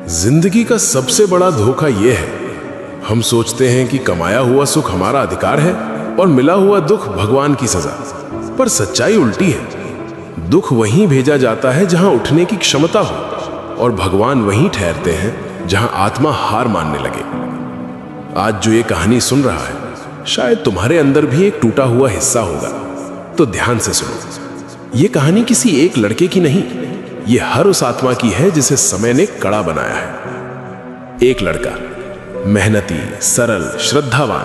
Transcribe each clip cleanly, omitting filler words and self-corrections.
जिंदगी का सबसे बड़ा धोखा यह है, हम सोचते हैं कि कमाया हुआ सुख हमारा अधिकार है और मिला हुआ दुख भगवान की सजा। पर सच्चाई उल्टी है। दुख वहीं भेजा जाता है जहां उठने की क्षमता हो, और भगवान वहीं ठहरते हैं जहां आत्मा हार मानने लगे। आज जो ये कहानी सुन रहा है, शायद तुम्हारे अंदर भी एक टूटा हुआ हिस्सा होगा। तो ध्यान से सुनो। ये कहानी किसी एक लड़के की नहीं, ये हर उस आत्मा की है जिसे समय ने कड़ा बनाया है। एक लड़का, मेहनती, सरल, श्रद्धावान,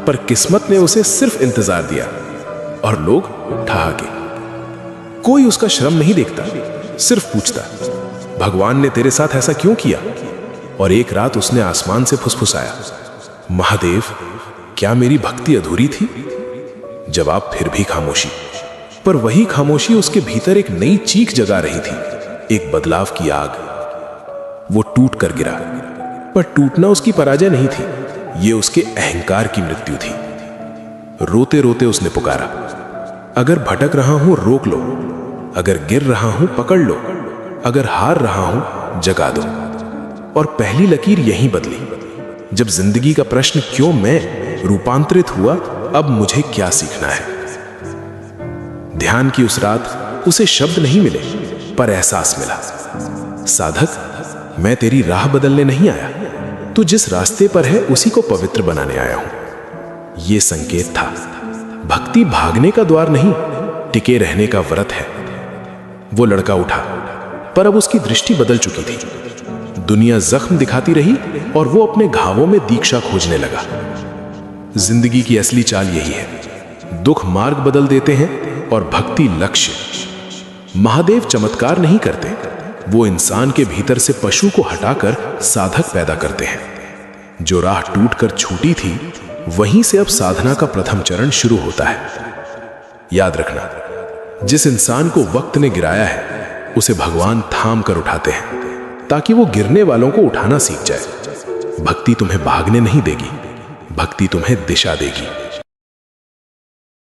पर किस्मत ने उसे सिर्फ इंतजार दिया और लोग ठहाके। कोई उसका श्रम नहीं देखता, सिर्फ पूछता, भगवान ने तेरे साथ ऐसा क्यों किया? और एक रात उसने आसमान से फुसफुसाया, महादेव, क्या मेरी भक्ति अधूरी थी? जवाब फिर भी खामोशी। पर वही खामोशी उसके भीतर एक नई चीख जगा रही थी, एक बदलाव की आग। वो टूट कर गिरा, पर टूटना उसकी पराजय नहीं थी, ये उसके अहंकार की मृत्यु थी। रोते रोते उसने पुकारा, अगर भटक रहा हूं रोक लो, अगर गिर रहा हूं पकड़ लो, अगर हार रहा हूं जगा दो। और पहली लकीर यहीं बदली। जब जिंदगी का प्रश्न क्यों मैं रूपांतरित हुआ, अब मुझे क्या सीखना है। ध्यान की उस रात उसे शब्द नहीं मिले, पर एहसास मिला, साधक, मैं तेरी राह बदलने नहीं आया, तू जिस रास्ते पर है उसी को पवित्र बनाने आया हूं। यह संकेत था, भक्ति भागने का द्वार नहीं, टिके रहने का व्रत है। वो लड़का उठा, पर अब उसकी दृष्टि बदल चुकी थी। दुनिया जख्म दिखाती रही और वो अपने घावों में दीक्षा खोजने लगा। जिंदगी की असली चाल यही है, दुख मार्ग बदल देते हैं और भक्ति लक्ष्य। महादेव चमत्कार नहीं करते, वो इंसान के भीतर से पशु को हटाकर साधक पैदा करते हैं। जो राह टूटकर छूटी थी, वहीं से अब साधना का प्रथम चरण शुरू होता है। याद रखना, जिस इंसान को वक्त ने गिराया है, उसे भगवान थाम कर उठाते हैं, ताकि वो गिरने वालों को उठाना सीख जाए। भक्ति तुम्हें भागने नहीं देगी, भक्ति तुम्हें दिशा देगी।